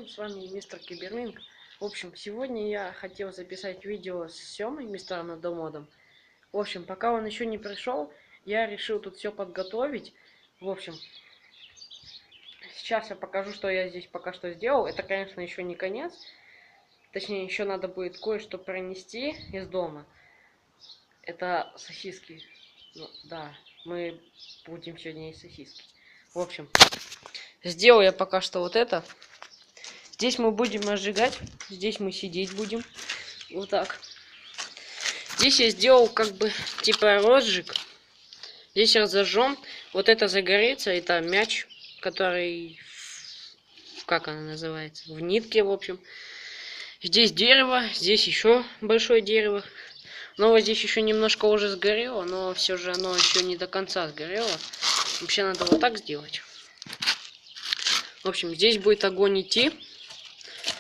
всем, с вами мистер Киберлинк. В общем, сегодня я хотел записать видео с Семой, мистером Адамодом. В общем, пока он еще не пришел, я решил тут все подготовить. В общем, сейчас я покажу, что я здесь пока что сделал. Это, конечно, еще не конец. Точнее, еще надо будет кое-что пронести из дома. Это сосиски. Ну, да, мы будем сегодня есть сосиски. В общем, сделал я пока что вот это. Здесь мы будем разжигать, здесь мы сидеть будем. Вот так. Здесь я сделал как бы типа розжиг. Здесь разожжем. Вот это загорится, это мяч, который, как она называется, в нитке, в общем. Здесь дерево, здесь еще большое дерево. Но вот здесь еще немножко уже сгорело, но все же оно еще не до конца сгорело. Вообще надо вот так сделать. В общем, здесь будет огонь идти.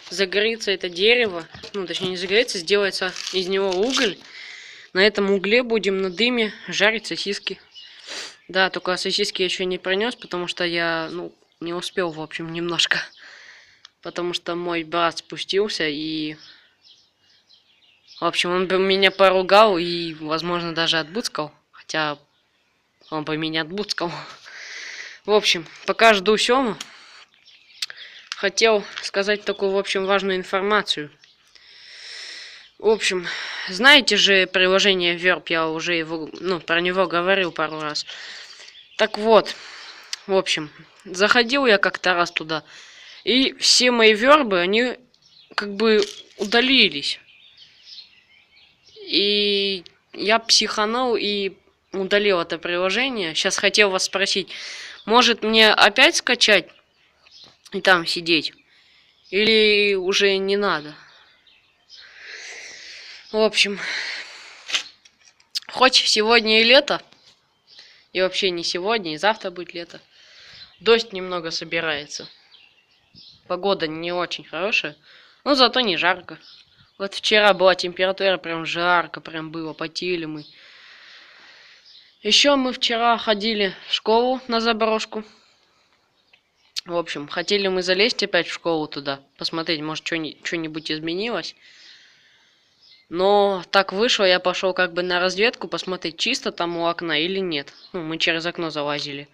Загорится это дерево, ну точнее не загорится, сделается из него уголь. На этом угле будем на дыме жарить сосиски. Да, только сосиски я еще не пронес, потому что я, не успел, в общем, немножко. Потому что мой брат спустился и... В общем, он бы меня поругал и, возможно, даже отбуцкал. Хотя он бы меня отбуцкал. В общем, пока жду Сему, хотел сказать такую, в общем, важную информацию. В общем, знаете же приложение Verb, я уже его, про него говорил пару раз. Так вот, в общем, заходил я как-то раз туда, и все мои вербы, они как бы удалились. И я психанул и удалил это приложение. Сейчас хотел вас спросить, может мне опять скачать и там сидеть? Или уже не надо? В общем, хоть сегодня и лето, и вообще не сегодня, и завтра будет лето, дождь немного собирается. Погода не очень хорошая, но зато не жарко. Вот вчера была температура прям жарко, прям было, потели мы. Еще мы вчера ходили в школу на заброшку. В общем, хотели мы залезть опять в школу туда, посмотреть, может что-нибудь изменилось. Но так вышло, я пошел как бы на разведку, посмотреть, чисто там у окна или нет. Мы через окно залазили.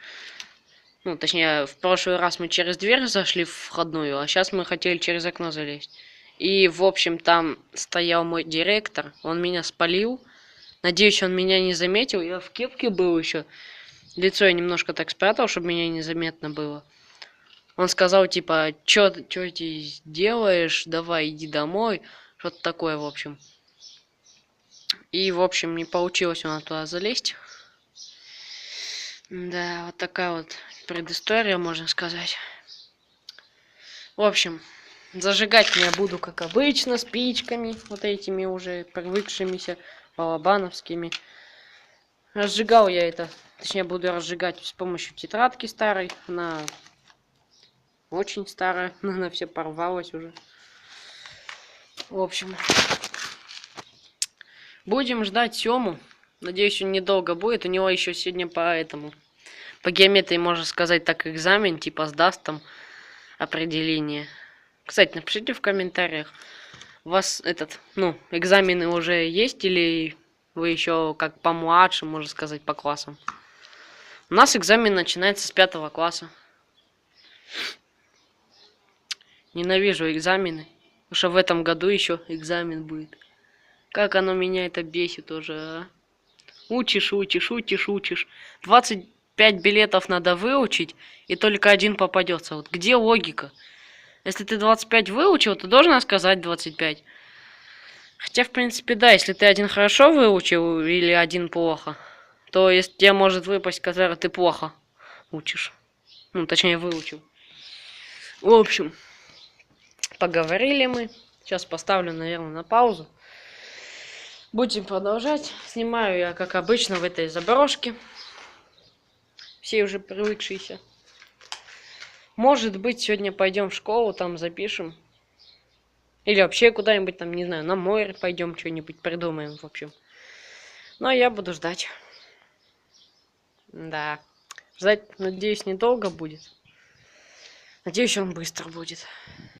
Точнее, в прошлый раз мы через дверь зашли в входную, а сейчас мы хотели через окно залезть. И, в общем, там стоял мой директор, он меня спалил. Надеюсь, он меня не заметил, я в кепке был еще. Лицо я немножко так спрятал, чтобы меня незаметно было. Он сказал, типа, чё ты делаешь, давай иди домой. Что-то такое, в общем. И, в общем, не получилось у нас туда залезть. Да, вот такая вот предыстория, можно сказать. В общем, зажигать я буду, как обычно, спичками, вот этими уже привыкшимися, балабановскими. Разжигал я это, точнее, буду разжигать с помощью тетрадки старой. Она очень старая, она все порвалась уже. В общем, будем ждать Сему. Надеюсь, он недолго будет. У него еще сегодня по геометрии, можно сказать, так экзамен, типа сдаст там определение. Кстати, напишите в комментариях, у вас экзамены уже есть или вы еще как помладше, можно сказать, по классам? У нас экзамен начинается с 5 класса. Ненавижу экзамены. Потому что в этом году еще экзамен будет. Как оно меня это бесит уже, а? Учишь. 25 билетов надо выучить, и только один попадется. Вот где логика? Если ты 25 выучил, то должен сказать 25. Хотя, в принципе, да, если ты один хорошо выучил или один плохо, то если тебе может выпасть, который ты плохо учишь. Точнее, выучил. В общем, поговорили мы. Сейчас поставлю, наверное, на паузу. Будем продолжать. Снимаю я, как обычно, в этой заброшке. Все уже привыкшиеся. Может быть, сегодня пойдем в школу, там запишем. Или вообще куда-нибудь там, не знаю, на море пойдем, что-нибудь придумаем, в общем. Но я буду ждать. Да. Ждать, надеюсь, недолго будет. Надеюсь, он быстро будет.